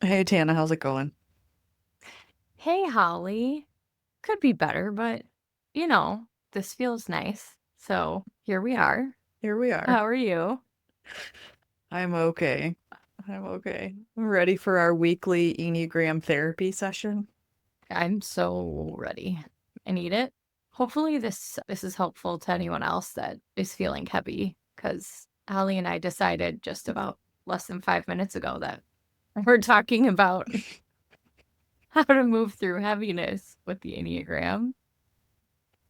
Hey, Tannah, how's it going? Hey, Holly. Could be better, but this feels nice. So here we are. Here we are. How are you? I'm okay. I'm okay. I'm ready for our weekly Enneagram therapy session. I'm so ready. I need it. Hopefully this is helpful to anyone else that is feeling heavy, because Holly and I decided just about less than 5 minutes ago that we're talking about how to move through heaviness with the Enneagram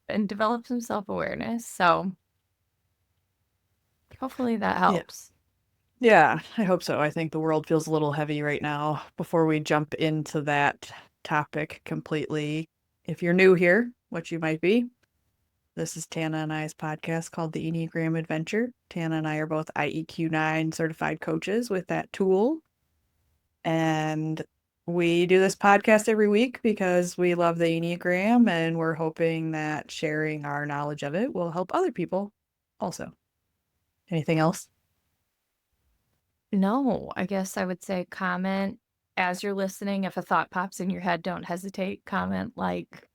and develop some self-awareness. So hopefully that Yeah. helps. Yeah, I hope so. I think the world feels a little heavy right now. Before we jump into that topic completely, if you're new here, what you might be, this is Tannah and I's podcast called the Enneagram Adventure. Tannah and I are both IEQ 9 certified coaches with that tool. And we do this podcast every week because we love the Enneagram and we're hoping that sharing our knowledge of it will help other people also. Anything else? No, I guess I would say comment as you're listening. If a thought pops in your head, don't hesitate. Comment, like,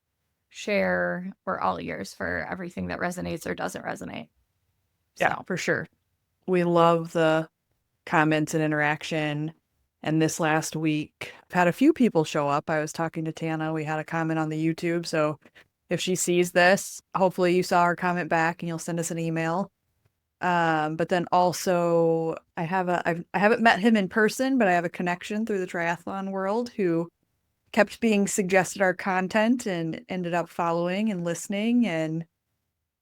share. We're all ears for everything that resonates or doesn't resonate. Yeah, So, for sure. We love the comments and interaction. And this last week, I've had a few people show up. I was talking to Tannah. We had a comment on the YouTube. So if she sees this, hopefully you saw her comment back and you'll send us an email. But then also I haven't met him in person, but I have a connection through the triathlon world who kept being suggested our content and ended up following and listening. And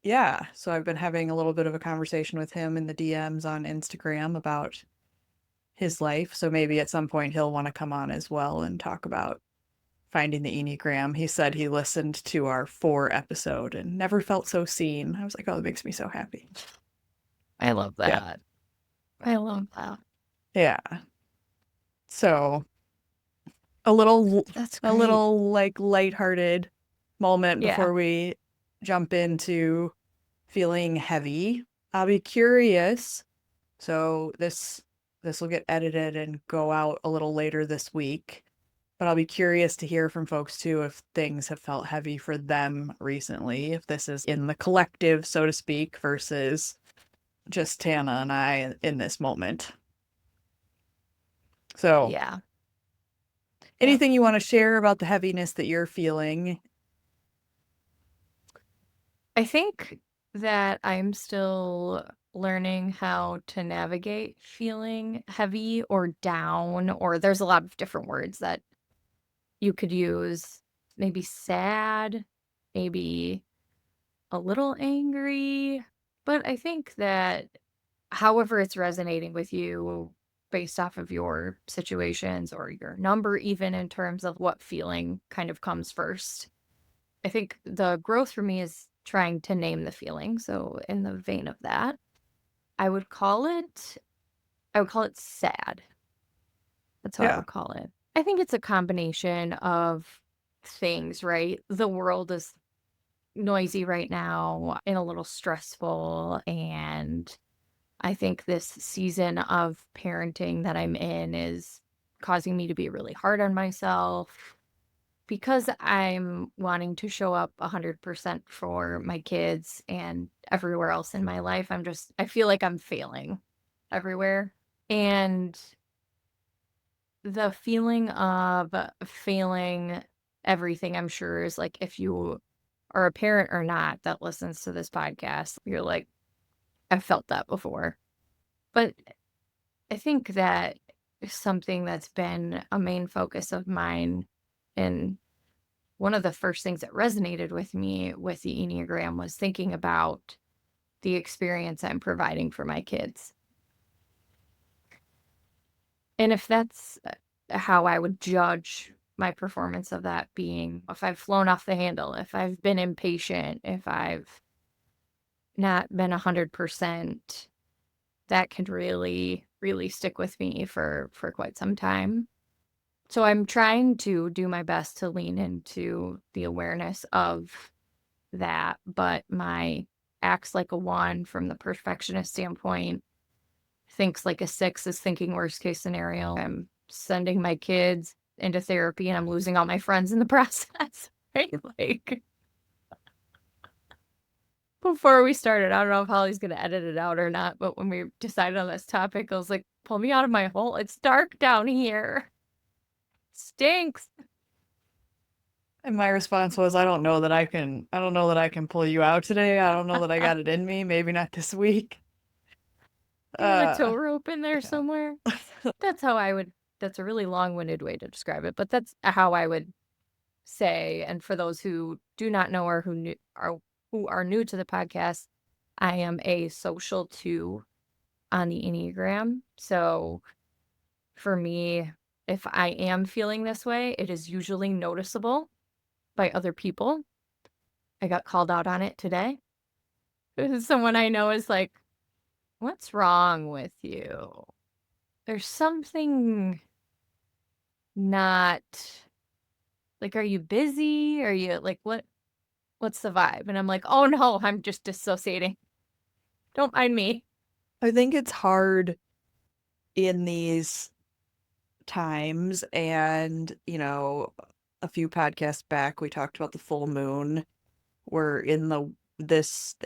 yeah, so I've been having a little bit of a conversation with him in the DMs on Instagram about his life. So maybe at some point he'll want to come on as well and talk about finding the Enneagram. He said he listened to our 4 episode and never felt so seen. I was like, oh, that makes me so happy. I love Yeah. that. I love that. Yeah. So a little That's a great. little like lighthearted moment Yeah. before we jump into feeling heavy. I'll be curious. So this will get edited and go out a little later this week. But I'll be curious to hear from folks too if things have felt heavy for them recently, if this is in the collective, so to speak, versus just Tannah and I in this moment. So, Yeah. Yeah. anything you want to share about the heaviness that you're feeling? I think that I'm still learning how to navigate feeling heavy or down, or there's a lot of different words that you could use. Maybe sad, maybe a little angry. But I think that however it's resonating with you based off of your situations or your number, even in terms of what feeling kind of comes first. I think the growth for me is trying to name the feeling. So in the vein of that, I would call it I would call it sad. That's how I Yeah. would call it. I think it's a combination of things, right? The world is noisy right now and a little stressful. And I think this season of parenting that I'm in is causing me to be really hard on myself because I'm wanting to show up 100% for my kids and everywhere else in my life. I feel like I'm failing everywhere. And the feeling of failing everything, I'm sure, is like if you are a parent or not that listens to this podcast, you're like, I've felt that before. But I think that something that's been a main focus of mine, and one of the first things that resonated with me with the Enneagram was thinking about the experience I'm providing for my kids. And if that's how I would judge my performance of that being, if I've flown off the handle, if I've been impatient, if I've not been 100%, that could really, really stick with me for quite some time. So I'm trying to do my best to lean into the awareness of that, but my acts like a 1 from the perfectionist standpoint, thinks like a 6 is thinking worst case scenario. I'm sending my kids into therapy and I'm losing all my friends in the process, right? Like, before we started, I don't know if Holly's going to edit it out or not, but when we decided on this topic, I was like, pull me out of my hole. It's dark down here. Stinks. And my response was, I don't know that I can pull you out today. I don't know that I got it in me. Maybe not this week. You have a tow rope in there yeah. somewhere. That's a really long-winded way to describe it, but that's how I would say. And for those who do not know or who are new to the podcast, I am a social 2 on the Enneagram. So for me, if I am feeling this way, it is usually noticeable by other people. I got called out on it today. Someone I know is like, what's wrong with you? There's something not like, are you busy? Are you like, what's the vibe? And I'm like, oh no, I'm just dissociating. Don't mind me. I think it's hard in these times, and a few podcasts back we talked about the full moon. We're in the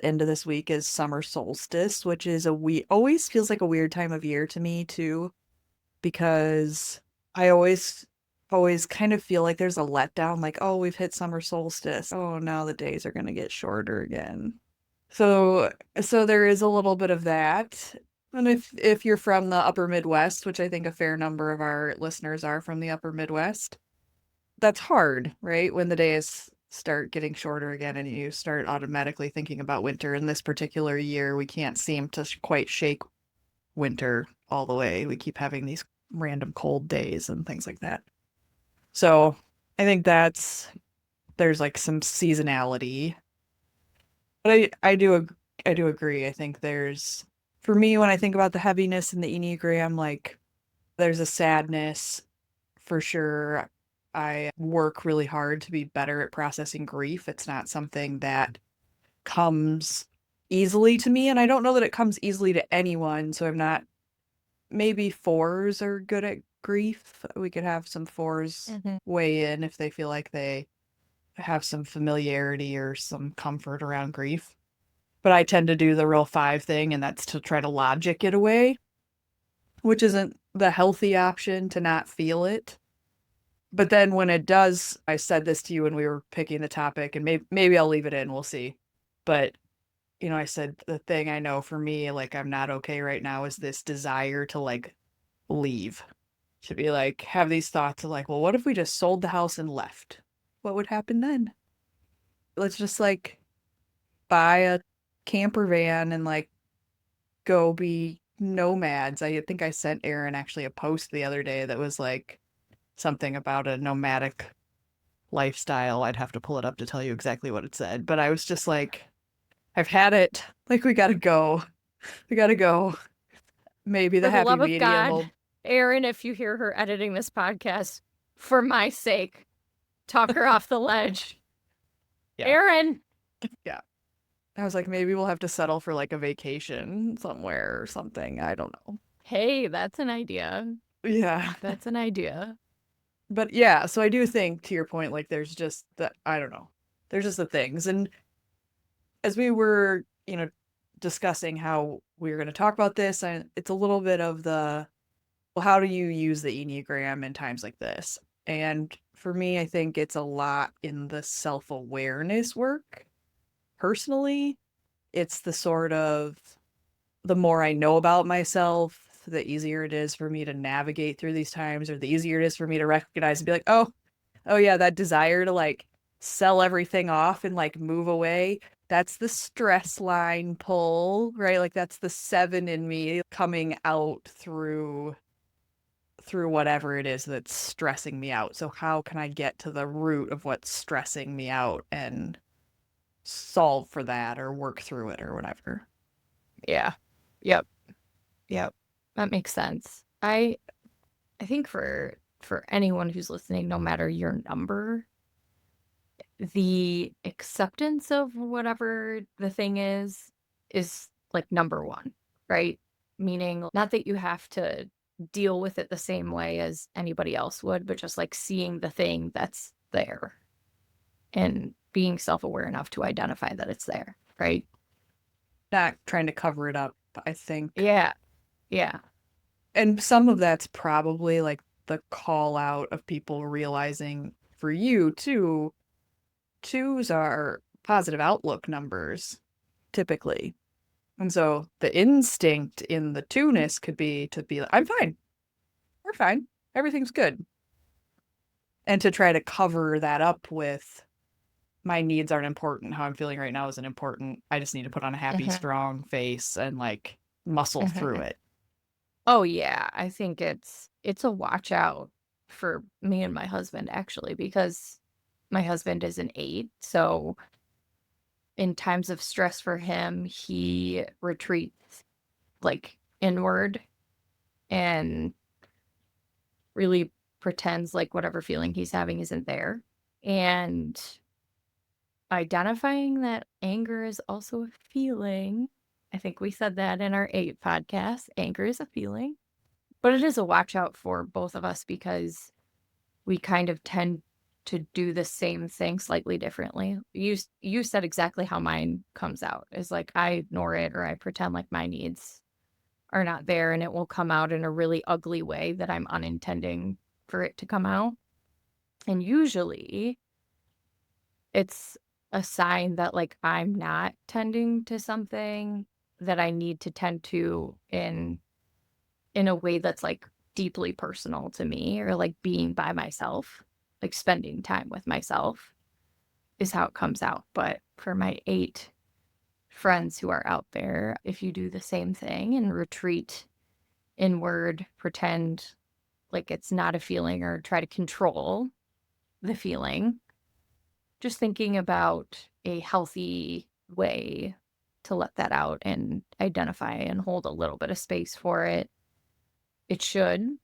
end of this week is summer solstice, which is always feels like a weird time of year to me too, because I always kind of feel like there's a letdown, like, oh, we've hit summer solstice. Oh, now the days are going to get shorter again. So there is a little bit of that. And if you're from the upper Midwest, which I think a fair number of our listeners are from the upper Midwest, that's hard, right? When the days start getting shorter again and you start automatically thinking about winter. In this particular year, we can't seem to quite shake winter all the way. We keep having these random cold days and things like that. So I think there's like some seasonality. But I do agree. I think for me, when I think about the heaviness in the Enneagram, like there's a sadness for sure. I work really hard to be better at processing grief. It's not something that comes easily to me, and I don't know that it comes easily to anyone. So maybe fours are good at grief. We could have some fours weigh in if they feel like they have some familiarity or some comfort around grief. But I tend to do the real 5 thing, and that's to try to logic it away, which isn't the healthy option, to not feel it. But then when it does, I said this to you when we were picking the topic, and maybe I'll leave it in, we'll see. But, I said the thing I know for me, like I'm not okay right now, is this desire to like leave. To be like, have these thoughts of like, well, what if we just sold the house and left? What would happen then? Let's just like buy a camper van and like go be nomads. I think I sent Aaron actually a post the other day that was like something about a nomadic lifestyle. I'd have to pull it up to tell you exactly what it said, but I was just like, I've had it. Like, we gotta go. We gotta go. Maybe the For the happy love of medium God, will. Erin, if you hear her editing this podcast, for my sake, talk her off the ledge. Yeah. Erin. Yeah. I was like, maybe we'll have to settle for like a vacation somewhere or something. I don't know. Hey, that's an idea. Yeah. That's an idea. But yeah, so I do think, to your point, like there's just I don't know. There's just the things. And as we were, discussing how we were going to talk about this, it's a little bit of well, how do you use the Enneagram in times like this? And for me, I think it's a lot in the self-awareness work. Personally, it's the sort of, the more I know about myself, the easier it is for me to navigate through these times, or the easier it is for me to recognize and be like, oh yeah, that desire to like sell everything off and like move away. That's the stress line pull, right? Like that's the 7 in me coming out through whatever it is that's stressing me out. So how can I get to the root of what's stressing me out and solve for that or work through it or whatever? Yeah. Yep. That makes sense. I think for anyone who's listening, no matter your number, the acceptance of whatever the thing is like number 1, right? Meaning not that you have to deal with it the same way as anybody else would, but just like seeing the thing that's there and being self-aware enough to identify that it's there, right? Not trying to cover it up, I think. Yeah. Yeah. And some of that's probably like the call out of people realizing for you too, twos are positive outlook numbers typically. And so the instinct in the two-ness could be to be like, I'm fine. We're fine. Everything's good. And to try to cover that up with my needs aren't important. How I'm feeling right now isn't important. I just need to put on a happy, Hmm. strong face and like muscle through Hmm. it. Oh yeah, I think it's a watch out for me and my husband actually, because my husband is an 8, so in times of stress for him, he retreats like inward and really pretends like whatever feeling he's having isn't there. And identifying that anger is also a feeling. I think we said that in our 8 podcast. Anger is a feeling, but it is a watch out for both of us because we kind of tend to do the same thing slightly differently. You said exactly how mine comes out. Is like I ignore it or I pretend like my needs are not there, and it will come out in a really ugly way that I'm unintending for it to come out. And usually it's a sign that like I'm not tending to something that I need to tend to in a way that's like deeply personal to me, or like being by myself, like spending time with myself is how it comes out. But for my 8 friends who are out there, if you do the same thing and retreat inward, pretend like it's not a feeling or try to control the feeling, just thinking about a healthy way to let that out and identify and hold a little bit of space for it, it should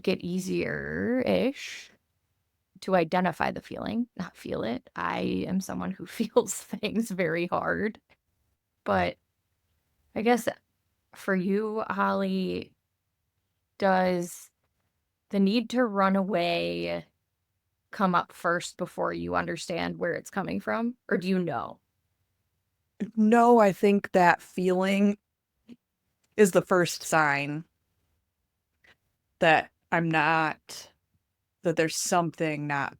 get easier-ish to identify the feeling, not feel it. I am someone who feels things very hard. But I guess for you, Holly, does the need to run away come up first before you understand where it's coming from? Or do you know? No, I think that feeling is the first sign that I'm not, that there's something not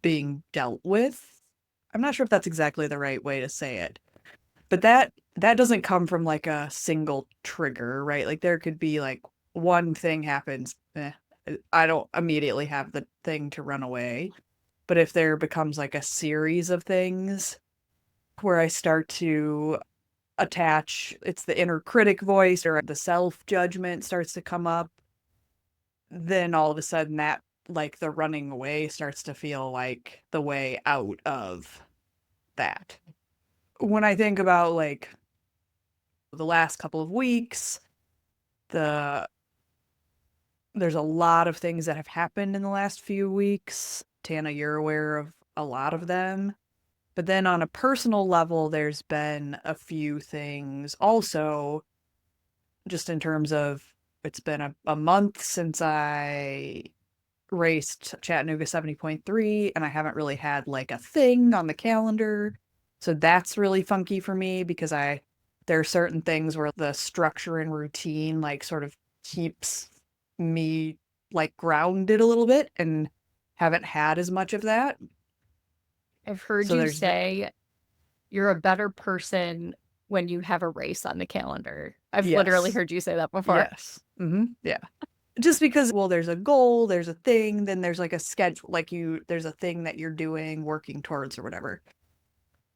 being dealt with. I'm not sure if that's exactly the right way to say it. But that doesn't come from like a single trigger, right? Like there could be like one thing happens, I don't immediately have the thing to run away. But if there becomes like a series of things where I start to attach, it's the inner critic voice or the self judgment starts to come up, then all of a sudden that like the running away starts to feel like the way out of that. When I think about like the last couple of weeks, the there's a lot of things that have happened in the last few weeks. Tannah, you're aware of a lot of them. But then on a personal level, there's been a few things also, just in terms of it's been a month since I raced Chattanooga 70.3, and I haven't really had like a thing on the calendar. So that's really funky for me because there are certain things where the structure and routine like sort of keeps me like grounded a little bit and haven't had as much of that. I've heard So you there's that. say you're a better person when you have a race on the calendar. I've literally Yes. heard you say that before. Yes. Yeah. Just because, well, there's a goal, there's a thing, then there's like a schedule, like there's a thing that you're doing, working towards or whatever.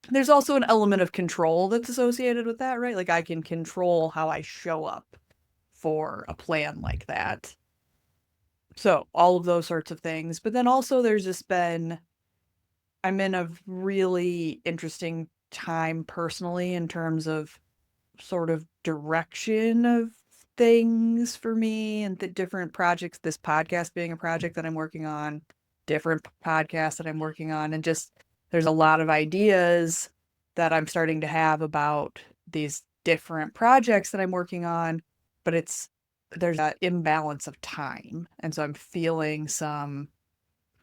There's also an element of control that's associated with that, right? Like I can control how I show up for a plan like that. So all of those sorts of things. But then also there's just been, I'm in a really interesting time personally in terms of sort of direction of things for me and the different projects, this podcast being a project that I'm working on, different podcasts that I'm working on, and just there's a lot of ideas that I'm starting to have about these different projects that I'm working on, but it's there's that imbalance of time. And so I'm feeling some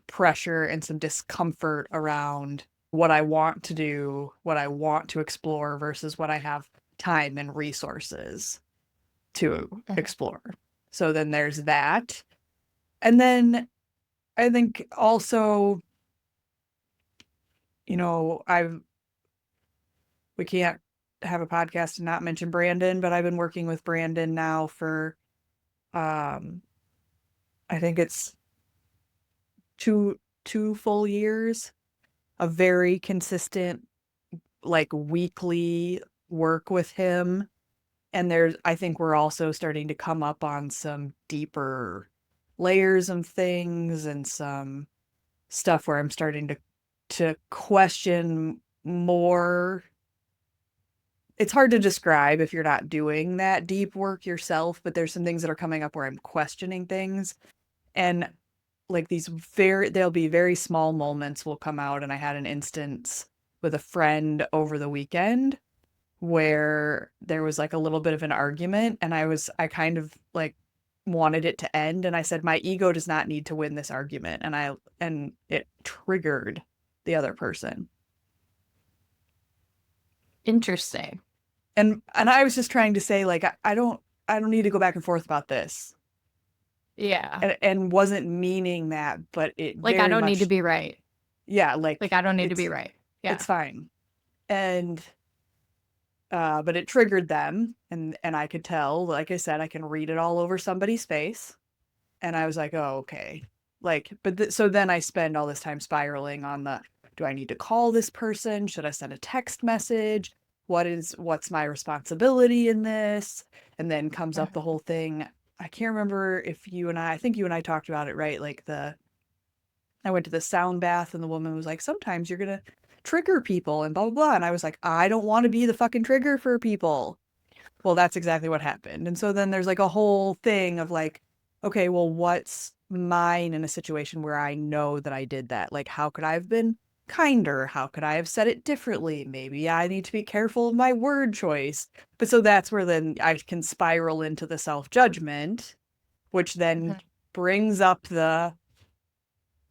pressure and some discomfort around what I want to do, what I want to explore versus what I have time and resources to explore. So then there's that. And then I think also, we can't have a podcast and not mention Brandon, but I've been working with Brandon now for, I think it's two full years of very consistent, like weekly work with him. And I think we're also starting to come up on some deeper layers of things and some stuff where I'm starting to question more. It's hard to describe if you're not doing that deep work yourself, but there's some things that are coming up where I'm questioning things. And like there'll be very small moments will come out. And I had an instance with a friend over the weekend where there was like a little bit of an argument, and I kind of like wanted it to end, and I said my ego does not need to win this argument, and it triggered the other person. Interesting. And I was just trying to say, like, I don't need to go back and forth about this. Yeah. And wasn't meaning that, but it Like, I don't need to be right. Yeah, like I don't need to be right. Yeah. It's fine. And but it triggered them, and I could tell, like I said, I can read it all over somebody's face. And I was like, oh, okay. Like, but so then I spend all this time spiraling on do I need to call this person? Should I send a text message? What's my responsibility in this? And then comes up the whole thing. I can't remember if I think you and I talked about it, right? Like I went to the sound bath and the woman was like, sometimes you're going to trigger people and blah, blah, blah. And I was like, I don't want to be the fucking trigger for people. Well, that's exactly what happened. And so then there's like a whole thing of like, okay, well, what's mine in a situation where I know that I did that? Like, how could I have been kinder? How could I have said it differently? Maybe I need to be careful of my word choice. But so that's where then I can spiral into the self-judgment, which then brings up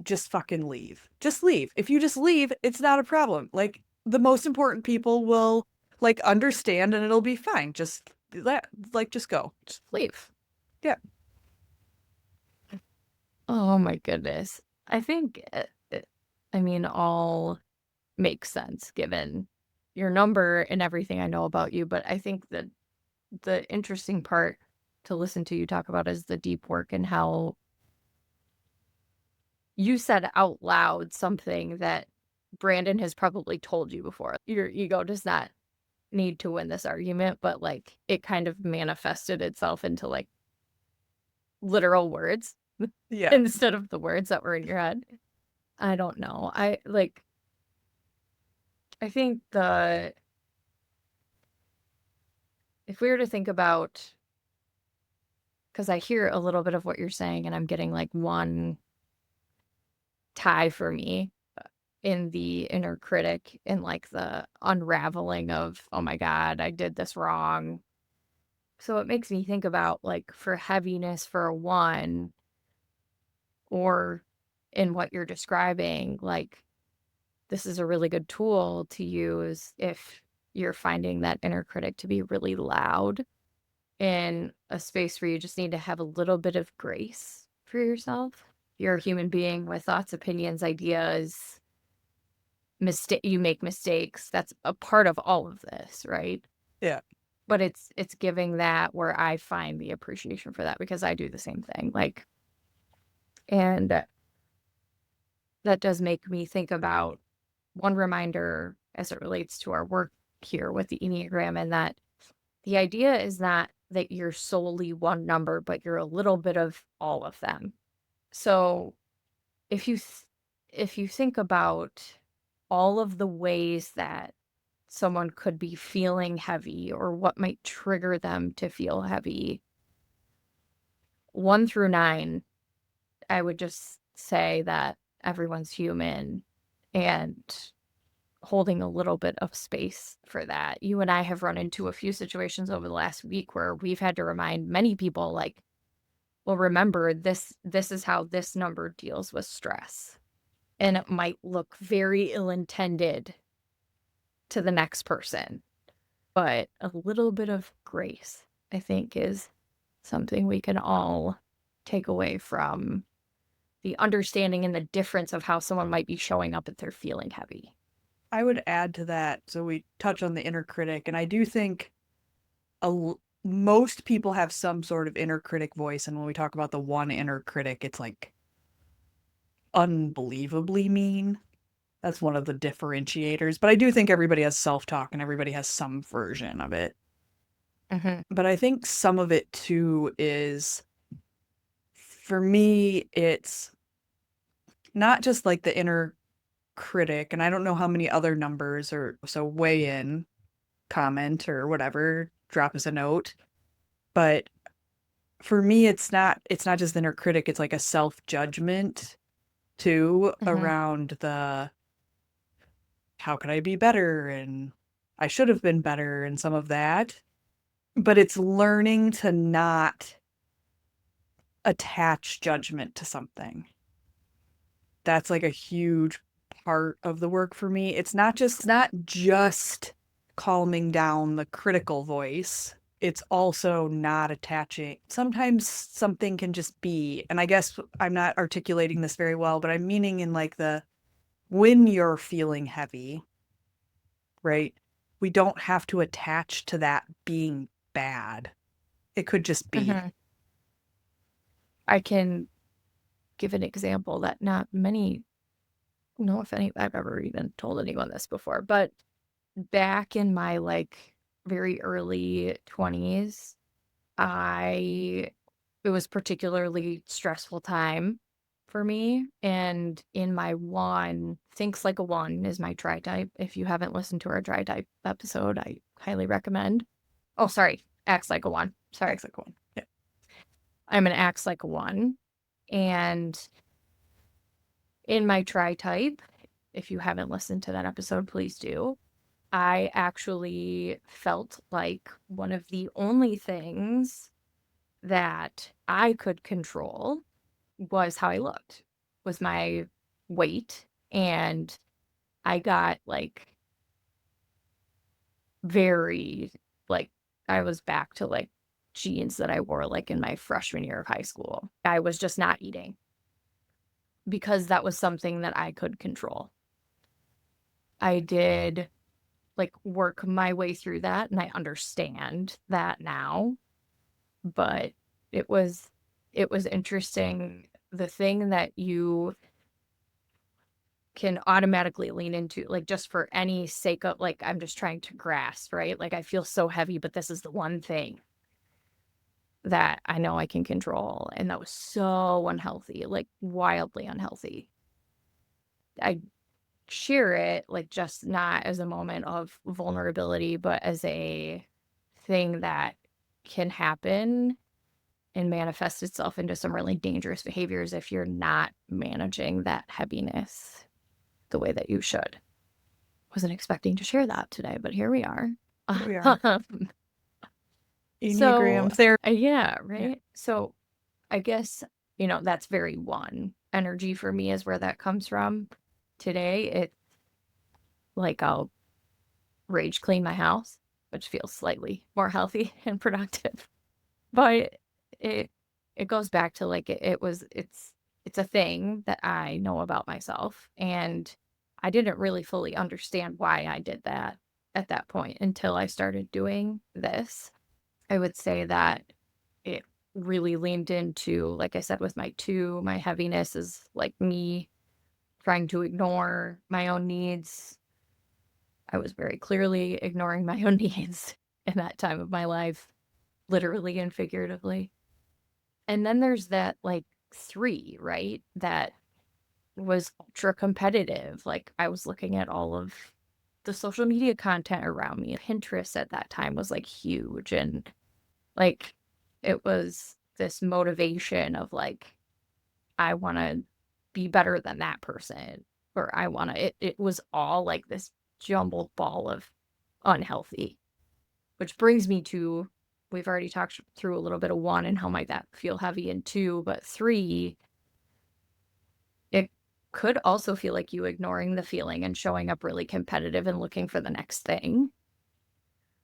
just fucking leave. Just leave. If you just leave, it's not a problem. Like, the most important people will like understand and it'll be fine. Just just go. Just leave. Yeah. Oh my goodness. I think, all makes sense given your number and everything I know about you. But I think that the interesting part to listen to you talk about is the deep work and how you said out loud something that Brandon has probably told you before. Your ego does not need to win this argument, but like it kind of manifested itself into like literal words instead of the words that were in your head. I don't know. I think if we were to think about, because I hear a little bit of what you're saying and I'm getting like one tie for me in the inner critic and like the unraveling of, oh my God, I did this wrong. So it makes me think about like for heaviness for one, or in what you're describing, like this is a really good tool to use if you're finding that inner critic to be really loud in a space where you just need to have a little bit of grace for yourself. You're a human being with thoughts, opinions, ideas, you make mistakes. That's a part of all of this, right? Yeah. But it's giving that where I find the appreciation for that because I do the same thing. Like, and that does make me think about one reminder as it relates to our work here with the Enneagram, and that the idea is not that you're solely one number, but you're a little bit of all of them. So if you think about all of the ways that someone could be feeling heavy or what might trigger them to feel heavy, 1 through 9, I would just say that everyone's human and holding a little bit of space for that. You and I have run into a few situations over the last week where we've had to remind many people, like, well, remember this is how this number deals with stress. And it might look very ill-intended to the next person, but a little bit of grace, I think, is something we can all take away from the understanding and the difference of how someone might be showing up if they're feeling heavy. I would add to that. So we touch on the inner critic, and I do think most people have some sort of inner critic voice. And when we talk about the one inner critic, it's like unbelievably mean. That's one of the differentiators. But I do think everybody has self-talk and everybody has some version of it. Mm-hmm. But I think some of it too is, for me, it's not just like the inner critic, and I don't know how many other numbers, or so weigh in, comment or whatever, drop us a note. But for me, it's not just inner critic, it's like a self-judgment too, Mm-hmm. around the how could I be better and I should have been better and some of that. But it's learning to not attach judgment to something. That's like a huge part of the work for me. It's not just calming down the critical voice. It's also not attaching. Sometimes something can just be, and I guess I'm not articulating this very well, but I'm meaning in like the when you're feeling heavy, right? We don't have to attach to that being bad. It could just be. Mm-hmm. I can give an example that not many know if any I've ever even told anyone this before, but back in my like very early 20s, I it was particularly stressful time for me. And in my one, thinks like a one is my tri type. If you haven't listened to our tri type episode, I highly recommend. Oh, sorry, acts like a one. Sorry. That's like one. Yeah. I'm an acts like a one. And in my tri type, if you haven't listened to that episode, please do. I actually felt like one of the only things that I could control was how I looked, was my weight. And I got like very, like, I was back to like jeans that I wore like in my freshman year of high school. I was just not eating because that was something that I could control. I did like work my way through that and I understand that now, but it was it was interesting. The thing that you can automatically lean into, like, just for any sake of, like, I'm just trying to grasp, right? Like, I feel so heavy, but this is the one thing that I know I can control. And that was so unhealthy, like, wildly unhealthy. I share it, like, just not as a moment of vulnerability, but as a thing that can happen and manifest itself into some really dangerous behaviors if you're not managing that heaviness the way that you should. Wasn't expecting to share that today, but here we are. Here we are. So, Enneagram therapy. yeah, Yeah. right? So, I guess, that's very one. Energy for me is where that comes from. Today, it's like I'll rage clean my house, which feels slightly more healthy and productive. But it it goes back to like it's a thing that I know about myself, and I didn't really fully understand why I did that at that point until I started doing this. I would say that it really leaned into, like I said, with my two, my heaviness is like me trying to ignore my own needs. I was very clearly ignoring my own needs in that time of my life, literally and figuratively. And then there's that like three, right? That was ultra competitive. Like I was looking at all of the social media content around me. Pinterest at that time was like huge. And like it was this motivation of like, I want to be better than that person. Or I want to, it was all like this jumbled ball of unhealthy, which brings me to we've already talked through a little bit of 1 and how might that feel heavy in 2, but 3, it could also feel like you ignoring the feeling and showing up really competitive and looking for the next thing.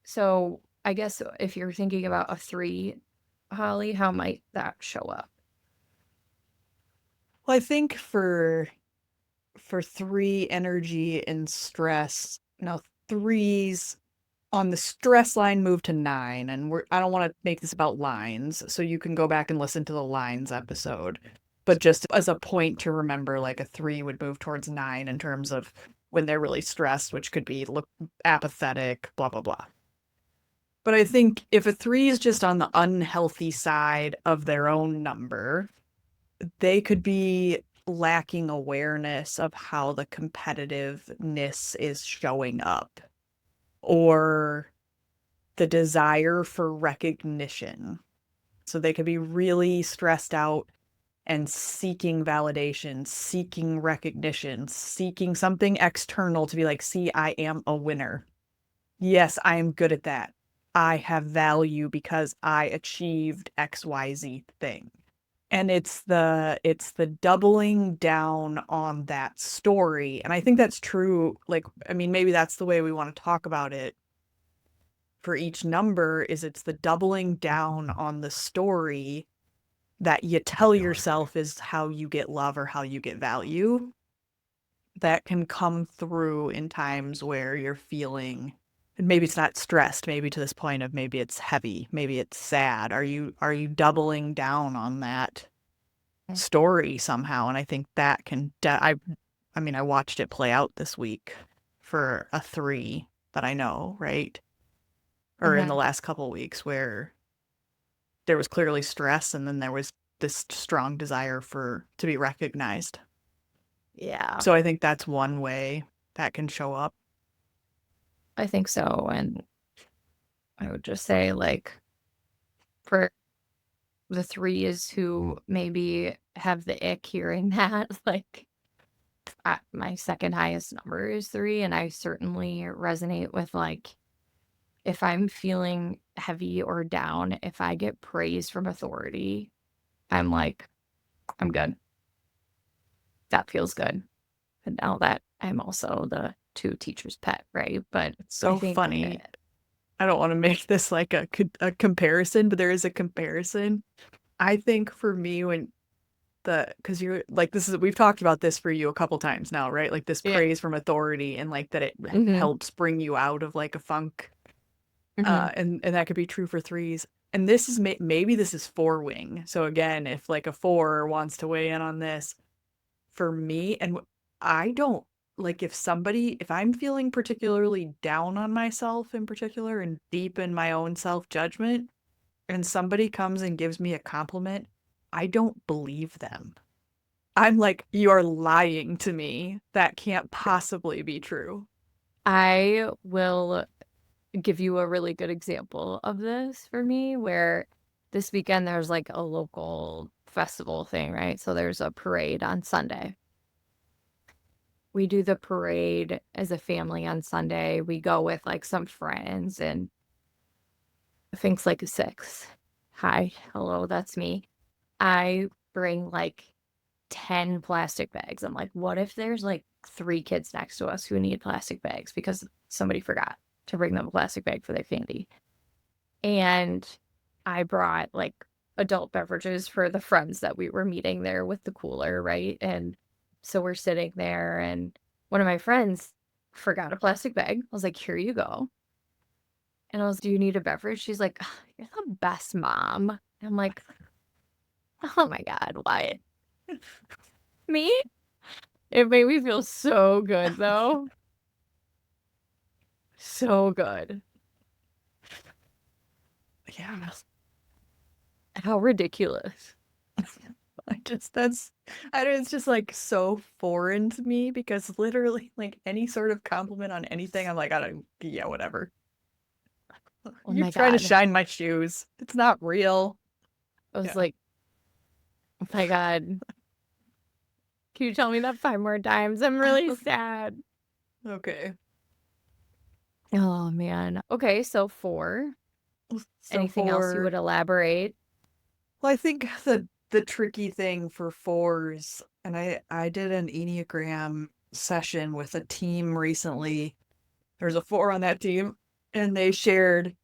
So I guess if you're thinking about a 3, Holly, how might that show up? Well, I think for 3 energy and stress, now 3s on the stress line move to 9, and I don't want to make this about lines, so you can go back and listen to the lines episode. But just as a point to remember, like a 3 would move towards 9 in terms of when they're really stressed, which could be look apathetic, blah blah blah. But I think if a 3 is just on the unhealthy side of their own number, they could be lacking awareness of how the competitiveness is showing up, or the desire for recognition. So they could be really stressed out and seeking validation, seeking recognition, seeking something external to be like, see, I am a winner. Yes, I am good at that. I have value because I achieved XYZ thing. And it's the doubling down on that story. And I think that's true. Like, I mean, maybe that's the way we want to talk about it for each number, is it's the doubling down on the story that you tell yourself is how you get love or how you get value. That can come through in times where you're feeling, and maybe it's not stressed, maybe to this point of maybe it's heavy, maybe it's sad. Are you doubling down on that story somehow? And I think that can I mean, I watched it play out this week for a 3 that I know, right? Or in the last couple of weeks, where there was clearly stress and then there was this strong desire to be recognized. Yeah, So I think that's one way that can show up. I think so. And I would just say, like, for the 3s who maybe have the ick hearing that, like, my second highest number is 3, and I certainly resonate with, like, if I'm feeling heavy or down, if I get praise from authority, I'm like, I'm good. That feels good. And now that I'm also the 2 teacher's pet, right? But It's I so think, funny. I don't want to make this like a comparison, but there is a comparison. I think for me, because you're like, we've talked about this for you a couple times now, right? Like this yeah. praise from authority, and like that it Mhm, helps bring you out of like a funk. mhm. And that could be true for 3s. And this is maybe this is 4-wing. So again, if like a 4 wants to weigh in on this, for me, and I don't like, if I'm feeling particularly down on myself in particular and deep in my own self-judgment, and somebody comes and gives me a compliment, I don't believe them. I'm like, you are lying to me. That can't possibly be true. I will give you a really good example of this for me, where this weekend there's like a local festival thing, right? So there's a parade on Sunday. We do the parade as a family on Sunday. We go with like some friends and things like a 6. Hi, hello, that's me. I bring like 10 plastic bags. I'm like, what if there's like 3 kids next to us who need plastic bags because somebody forgot to bring them a plastic bag for their candy? And I brought like adult beverages for the friends that we were meeting there with the cooler, right? And so we're sitting there, and one of my friends forgot a plastic bag. I was like, here you go. And I was, do you need a beverage? She's like, "Ugh, you're the best mom." And I'm like, oh my God, what? Me? It made me feel so good though. So good. Yeah. How ridiculous. It's just like so foreign to me, because literally like any sort of compliment on anything, I'm like, I don't, yeah, whatever. Oh You're my trying to God. shine my shoes. It's not real. I was Yeah. like, oh my God. Can you tell me that 5 more times? I'm really sad. Okay. Oh man. Okay, so 4. So Anything else you would elaborate? well, I think the tricky thing for fours, and I did an Enneagram session with a team recently. There's a four on that team, and they shared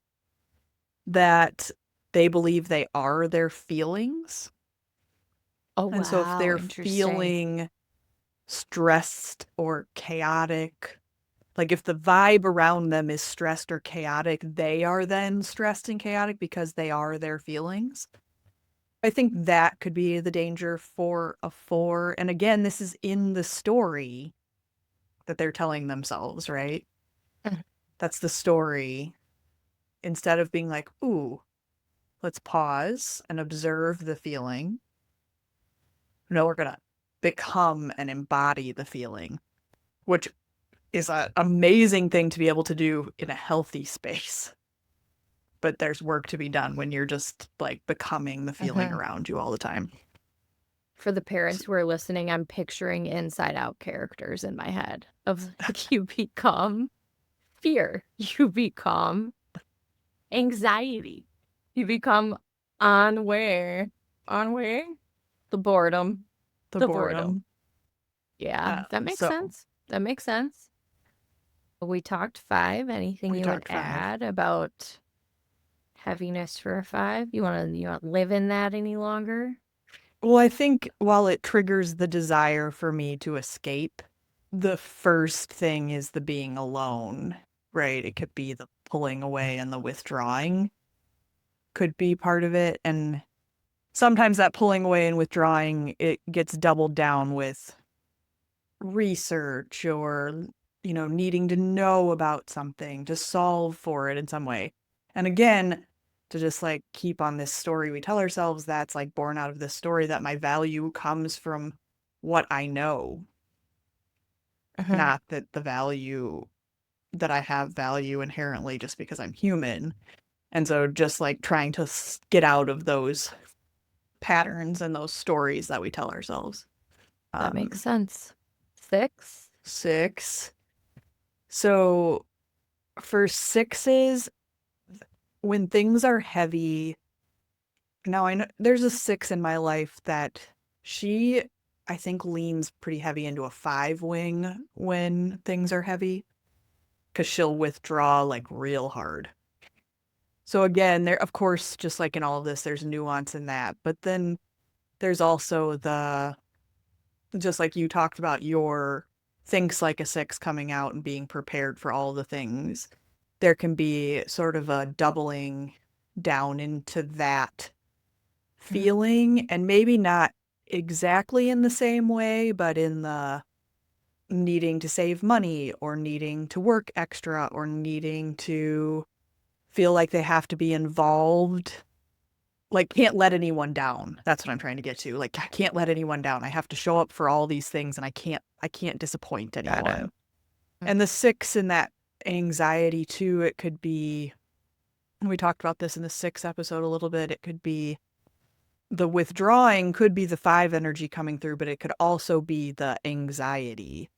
that they believe they are their feelings. Oh, And so if wow. they're Interesting. feeling stressed or chaotic, like if the vibe around them is stressed or chaotic, they are then stressed and chaotic because they are their feelings. I think that could be the danger for a four. And again, this is in the story that they're telling themselves, right? Mhm. That's the story. Instead of being like, ooh, let's pause and observe the feeling. No, we're going to become and embody the feeling, which is an amazing thing to be able to do in a healthy space. But there's work to be done when you're just like becoming the feeling Mhm. around you all the time. For the parents who are listening, I'm picturing Inside Out characters in my head of like you become fear, you become anxiety, you become unaware, unaware, the boredom, The the boredom. boredom. Yeah, that makes So sense. That makes sense. We talked five. Anything we you would talked five. add about heaviness for a five? You want to live in that any longer? Well, I think while it triggers the desire for me to escape, the first thing is the being alone, right? It could be the pulling away and the withdrawing could be part of it. And sometimes that pulling away and withdrawing, it gets doubled down with research or, needing to know about something to solve for it in some way. And again, to just like keep on this story we tell ourselves, that's like born out of this story that my value comes from what I know, Mhm. not that the value that I have value inherently just because I'm human. And so just like trying to get out of those patterns and those stories that we tell ourselves. That makes Um, sense. Six? Six. So for sixes, when things are heavy, now I know there's a six in my life that she, I think, leans pretty heavy into a five wing when things are heavy because she'll withdraw like real hard. So again, there, of course, just like in all of this, there's nuance in that. But then there's also just like you talked about your thinks like a six coming out and being prepared for all the things. There can be sort of a doubling down into that Mhm. feeling, and maybe not exactly in the same way, but in the needing to save money or needing to work extra or needing to feel like they have to be involved. Like, can't let anyone down. That's what I'm trying to get to. Like, I can't let anyone down. I have to show up for all these things and I can't disappoint Got it. anyone. And the six in that anxiety too, it could be, we talked about this in the six episode a little bit. It could be the withdrawing could be the five energy coming through, but it could also be the anxiety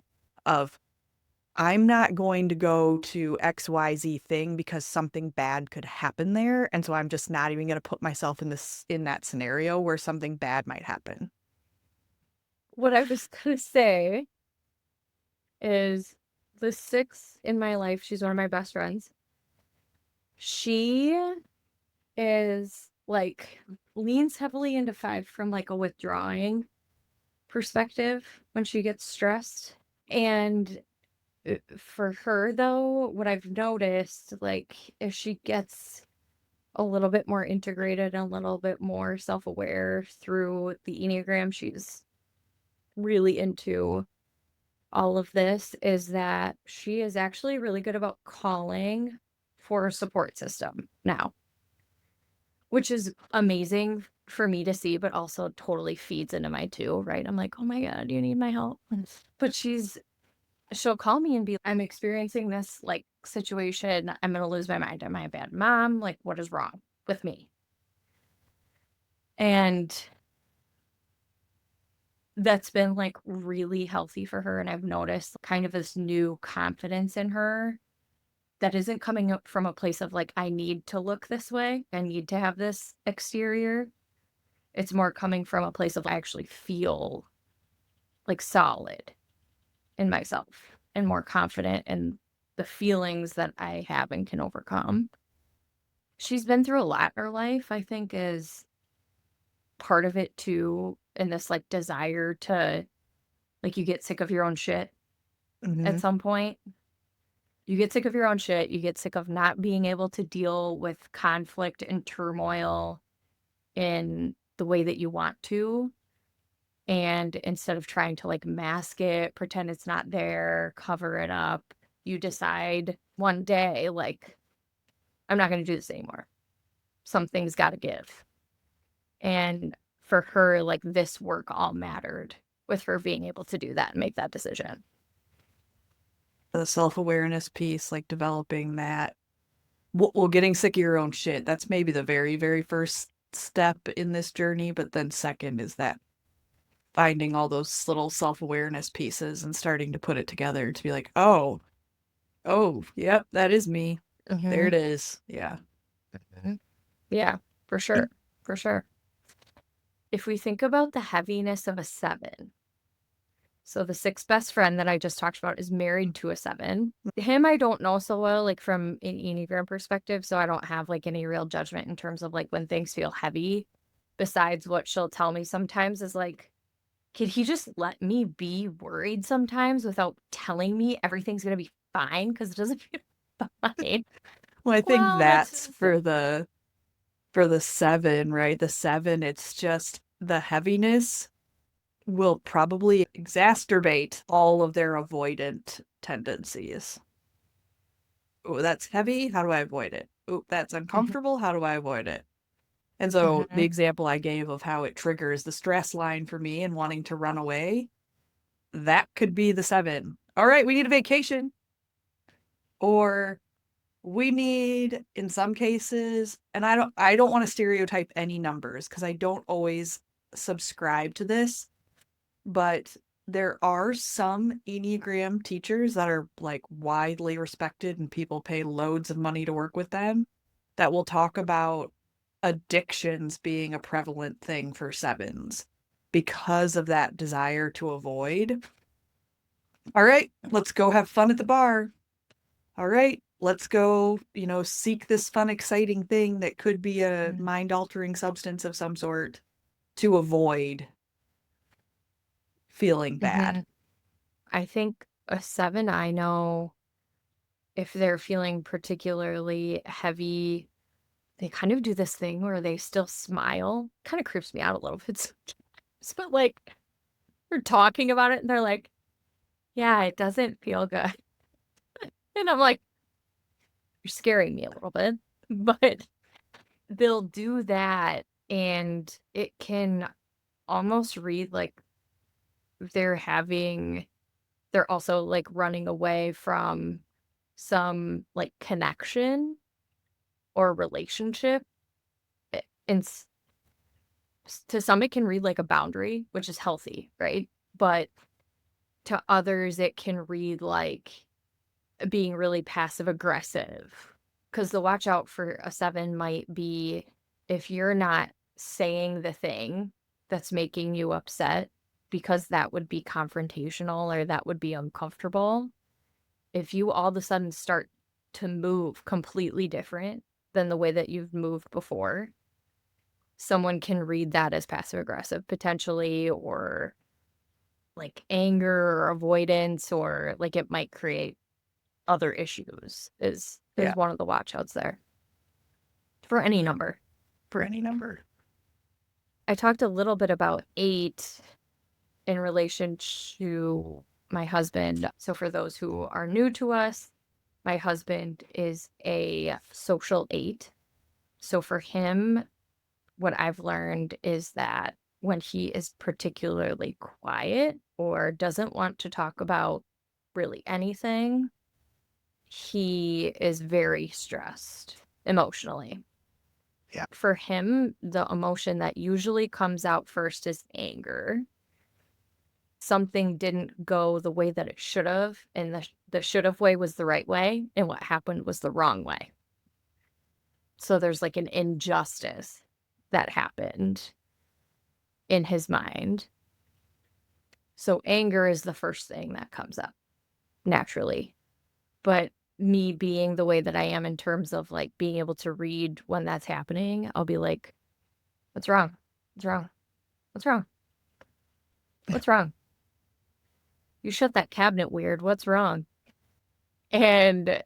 of I'm not going to go to XYZ thing because something bad could happen there. And so I'm just not even going to put myself in that scenario where something bad might happen. What I was going to say is the six in my life, she's one of my best friends. She is like leans heavily into five from like a withdrawing perspective when she gets stressed. And for her, though, what I've noticed, like, if she gets a little bit more integrated and a little bit more self aware through the Enneagram, she's really into all of this, is that she is actually really good about calling for a support system now, which is amazing for me to see, but also totally feeds into my two, right? I'm like, oh my God, do you need my help? But she'll call me and be, I'm experiencing this like situation. I'm going to lose my mind. Am I a bad mom? Like, what is wrong with me? And that's been like really healthy for her. And I've noticed kind of this new confidence in her that isn't coming up from a place of like, I need to look this way, I need to have this exterior. It's more coming from a place of I actually feel like solid in myself and more confident in the feelings that I have and can overcome. She's been through a lot in her life, I think, is part of it too, in this like desire to like you get sick of your own shit at some point. You get sick of your own shit. You get sick of not being able to deal with conflict and turmoil in the way that you want to. And instead of trying to like mask it, pretend it's not there, cover it up, you decide one day, like, I'm not going to do this anymore. Something's got to give. And for her, like, this work all mattered with her being able to do that and make that decision. The self-awareness piece, like developing that. Well, getting sick of your own shit. That's maybe the very, very first step in this journey. But then second is that finding all those little self-awareness pieces and starting to put it together to be like, oh, yep, that is me. There it is. Yeah. Yeah, for sure. For sure. If we think about the heaviness of a 7, so the 6th best friend that I just talked about is married to a 7. Him, I don't know so well, like from an Enneagram perspective, so I don't have like any real judgment in terms of like when things feel heavy. Besides what she'll tell me sometimes is like, can he just let me be worried sometimes without telling me everything's gonna be fine? Because it doesn't feel fine. Well, I think Well, that's for the 7, right? The 7, it's just the heaviness will probably exacerbate all of their avoidant tendencies. Oh, that's heavy. How do I avoid it? Oh, that's uncomfortable. How do I avoid it? And so the example I gave of how it triggers the stress line for me and wanting to run away, that could be the 7. All right, we need a vacation. Or we need, in some cases, and I don't want to stereotype any numbers because I don't always subscribe to this, but there are some Enneagram teachers that are like widely respected and people pay loads of money to work with them that will talk about addictions being a prevalent thing for 7s because of that desire to avoid. All right, let's go have fun at the bar. All right, let's go, seek this fun, exciting thing that could be a mind-altering substance of some sort to avoid feeling bad. I think a 7, I know if they're feeling particularly heavy, they kind of do this thing where they still smile. Kind of creeps me out a little bit sometimes, but like we're talking about it and they're like, yeah, it doesn't feel good. And I'm like, you're scaring me a little bit, but they'll do that and it can almost read like they're also like running away from some like connection or relationship. And to some, it can read like a boundary, which is healthy, right? But to others, it can read like being really passive aggressive. Because the watch out for a 7 might be if you're not saying the thing that's making you upset, because that would be confrontational or that would be uncomfortable. If you all of a sudden start to move completely different than the way that you've moved before, someone can read that as passive aggressive potentially, or like anger or avoidance, or like it might create other issues is one of the watch outs there for any number. I talked a little bit about 8 in relation to my husband. So for those who are new to us, my husband is a social 8. So for him, what I've learned is that when he is particularly quiet or doesn't want to talk about really anything, he is very stressed emotionally. Yeah. For him, the emotion that usually comes out first is anger. something didn't go the way that it should have, and the should have way was the right way, and what happened was the wrong way. So there's like an injustice that happened in his mind. So anger is the first thing that comes up naturally. But me being the way that I am in terms of like being able to read when that's happening, I'll be like, what's wrong? What's wrong? What's wrong? What's wrong? You shut that cabinet weird. What's wrong? And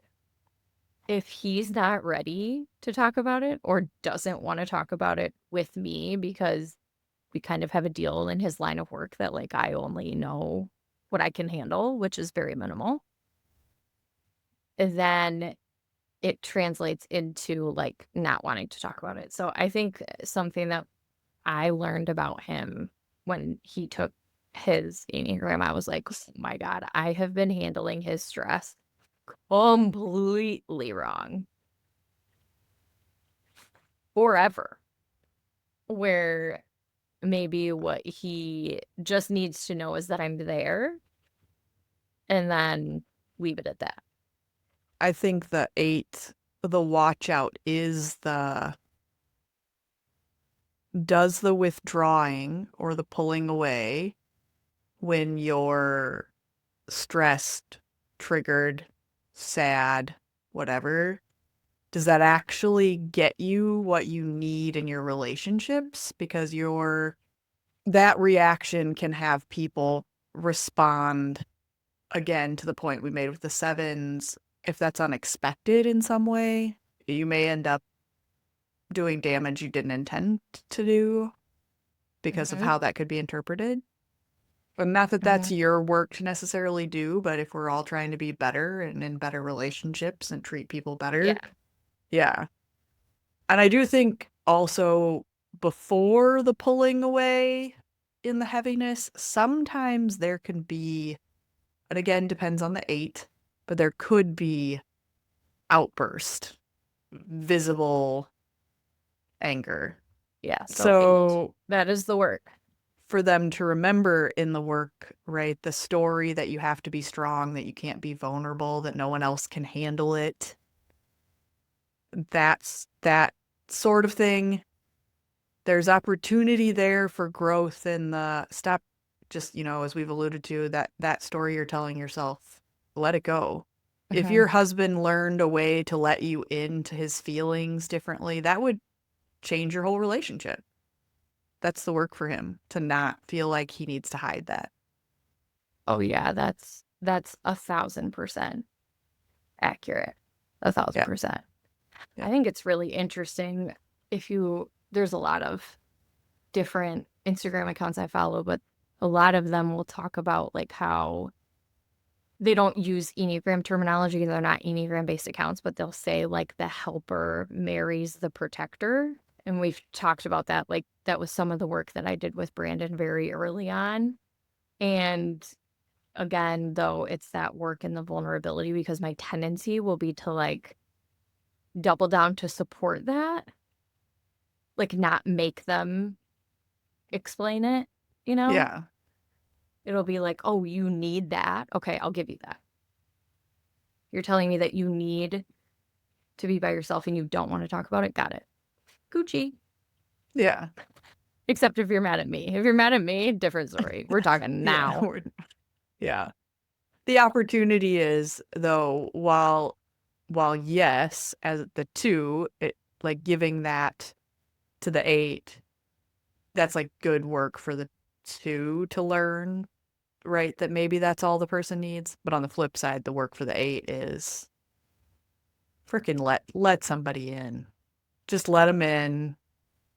if he's not ready to talk about it or doesn't want to talk about it with me because we kind of have a deal in his line of work that like I only know what I can handle, which is very minimal, then it translates into like not wanting to talk about it. So I think something that I learned about him when he took his Enneagram, I was like, oh my God, I have been handling his stress completely wrong forever. Where maybe what he just needs to know is that I'm there and then leave it at that. I think the 8, the watch out is does the withdrawing or the pulling away when you're stressed, triggered, sad, whatever, does that actually get you what you need in your relationships? Because that reaction can have people respond again to the point we made with the 7s. If that's unexpected in some way, you may end up doing damage you didn't intend to do because of how that could be interpreted. And not that that's your work to necessarily do, but if we're all trying to be better and in better relationships and treat people better. Yeah. And I do think also before the pulling away in the heaviness, sometimes there can be, and again, depends on the 8, but there could be outburst, visible anger. Yeah. So 8. That is the work. For them to remember in the work, right, the story that you have to be strong, that you can't be vulnerable, that no one else can handle it. That's that sort of thing. There's opportunity there for growth in the stop, just, as we've alluded to, that story you're telling yourself, let it go. If your husband learned a way to let you into his feelings differently, that would change your whole relationship. That's the work for him, to not feel like he needs to hide that. Oh yeah, that's 1,000% accurate. 1,000%. Yeah. I think it's really interesting there's a lot of different Instagram accounts I follow, but a lot of them will talk about like how they don't use Enneagram terminology. They're not Enneagram based accounts, but they'll say like the helper marries the protector. And we've talked about that. Like that was some of the work that I did with Brandon very early on. And again, though, it's that work and the vulnerability because my tendency will be to like double down to support that, like not make them explain it, Yeah. It'll be like, oh, you need that. Okay, I'll give you that. You're telling me that you need to be by yourself and you don't want to talk about it. Got it. Gucci. Yeah. Except if you're mad at me. If you're mad at me, different story. We're talking now. Yeah. The opportunity is, though, while yes, as the 2, it like giving that to the 8, that's like good work for the 2 to learn, right? That maybe that's all the person needs. But on the flip side, the work for the 8 is freaking let somebody in. Just let them in.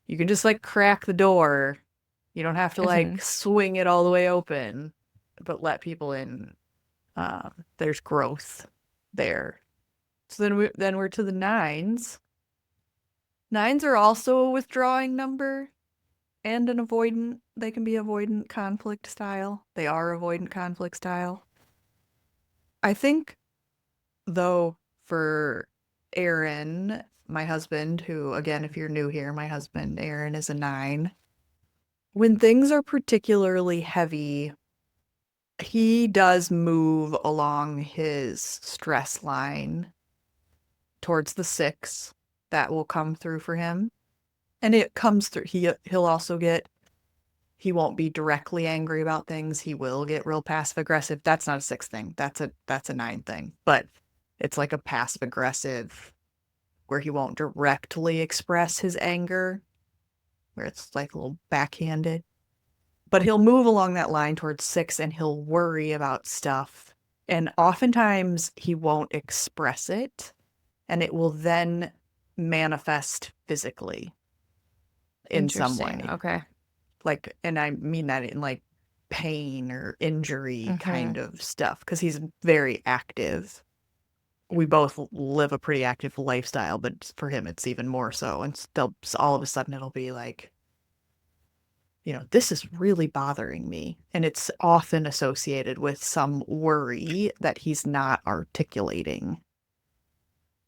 You can just like crack the door. You don't have to like swing it all the way open, but let people in. There's growth there. So then we're to the 9s. 9s are also a withdrawing number and an avoidant. They can be avoidant conflict style. They are avoidant conflict style. I think, though, for Aaron, my husband, who, again, if you're new here, my husband, Aaron, is a 9. When things are particularly heavy, He does move along his stress line towards the 6. That will come through for him. And it comes through. He'll also get, he won't be directly angry about things. He will get real passive aggressive. That's not a 6 thing. That's a 9 thing. But it's like a passive aggressive where he won't directly express his anger, where it's like a little backhanded. But he'll move along that line towards 6 and he'll worry about stuff. And oftentimes he won't express it, and it will then manifest physically in some Interesting. way. Okay. Like, and I mean that in like pain or injury kind of stuff, because he's very active. We both live a pretty active lifestyle, but for him, it's even more so. And all of a sudden, it'll be like, this is really bothering me. And it's often associated with some worry that he's not articulating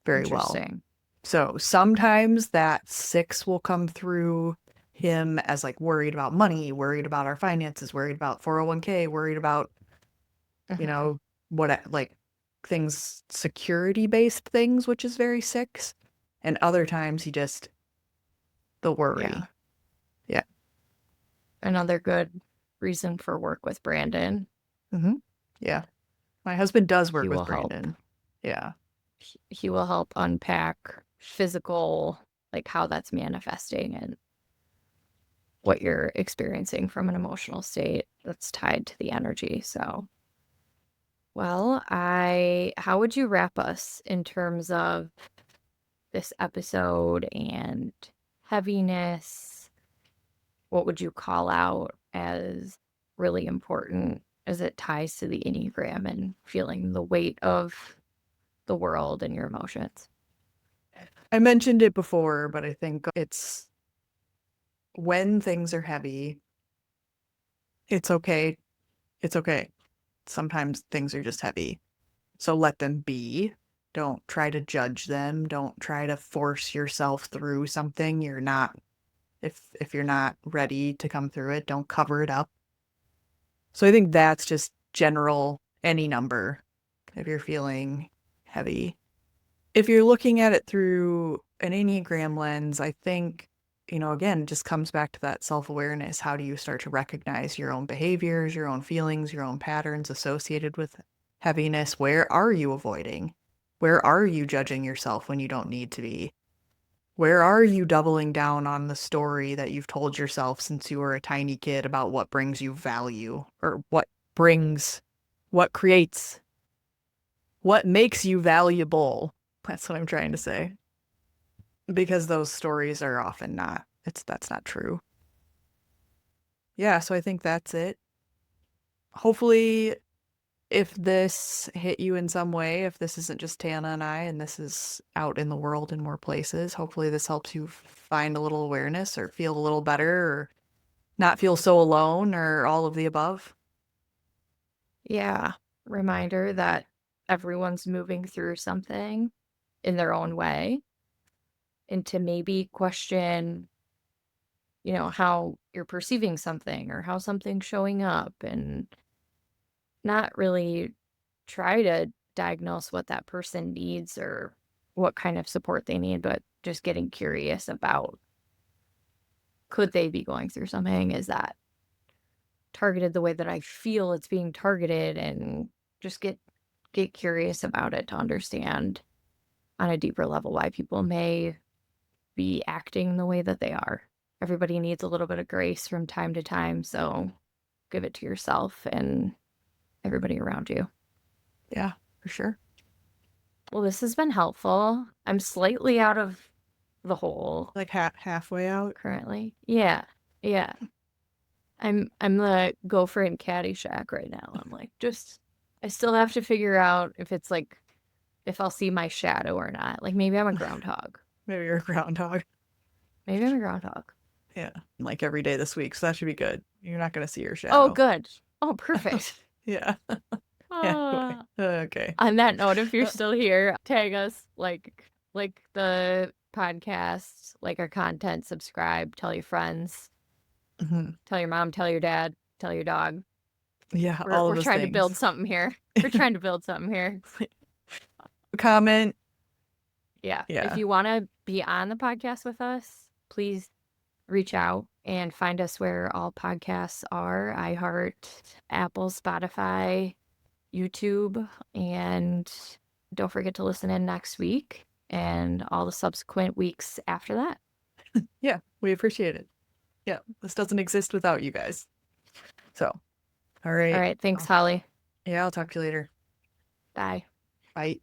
very well. Interesting. So sometimes that 6 will come through him as like worried about money, worried about our finances, worried about 401k, worried about, what, like things, security based things, which is very 6. And other times the worry. Yeah. Yeah. Another good reason for work with Brandon. Yeah. My husband does work He with will help. Brandon. Yeah. He will help unpack physical, like how that's manifesting and what you're experiencing from an emotional state that's tied to the energy. So, well, how would you wrap us in terms of this episode and heaviness? What would you call out as really important as it ties to the Enneagram and feeling the weight of the world and your emotions? I mentioned it before, but I think it's when things are heavy, it's okay. It's okay. Sometimes things are just heavy. So let them be. Don't try to judge them. Don't try to force yourself through something you're not. If you're not ready to come through it, don't cover it up. So I think that's just general, any number, if you're feeling heavy. If you're looking at it through an Enneagram lens, I think, again, it just comes back to that self-awareness. How do you start to recognize your own behaviors, your own feelings, your own patterns associated with heaviness? Where are you avoiding? Where are you judging yourself when you don't need to be? Where are you doubling down on the story that you've told yourself since you were a tiny kid about what brings you value, or what creates, what makes you valuable? That's what I'm trying to say. Because those stories are often that's not true. Yeah, so I think that's it. Hopefully, if this hit you in some way, if this isn't just Tannah and I, and this is out in the world in more places, hopefully this helps you find a little awareness or feel a little better or not feel so alone or all of the above. Yeah. Reminder that everyone's moving through something in their own way, and to maybe question, how you're perceiving something or how something's showing up, and not really try to diagnose what that person needs or what kind of support they need, but just getting curious about, could they be going through something? Is that targeted the way that I feel it's being targeted? And just get curious about it to understand on a deeper level why people may be acting the way that they are. Everybody needs a little bit of grace from time to time, so give it to yourself and everybody around you. Yeah, for sure. Well, this has been helpful. I'm slightly out of the hole Like halfway out. currently. Yeah. Yeah. I'm the gopher in Caddyshack right now. I'm like, I still have to figure out if it's like, if I'll see my shadow or not. Like, maybe I'm a groundhog. Maybe you're a groundhog. Maybe I'm a groundhog. Yeah, like every day this week, so that should be good. You're not going to see your Oh, shadow. good. Oh, perfect. Yeah. Yeah. Okay. On that note, if you're still here, tag us, like the podcast, like our content, subscribe, tell your friends, Mm-hmm. tell your mom, tell your dad, tell your dog. Yeah, We're all of we're those trying to build things. something here. We're trying to build something here. Comment. Yeah. If Yeah. you want to be on the podcast with us, please reach out and find us where all podcasts are: iHeart, Apple, Spotify, YouTube, and don't forget to listen in next week and all the subsequent weeks after that. Yeah, we appreciate it. Yeah, this doesn't exist without you guys. So, all All right. right. Thanks, Holly. Yeah, I'll talk to you later. Bye. Bye.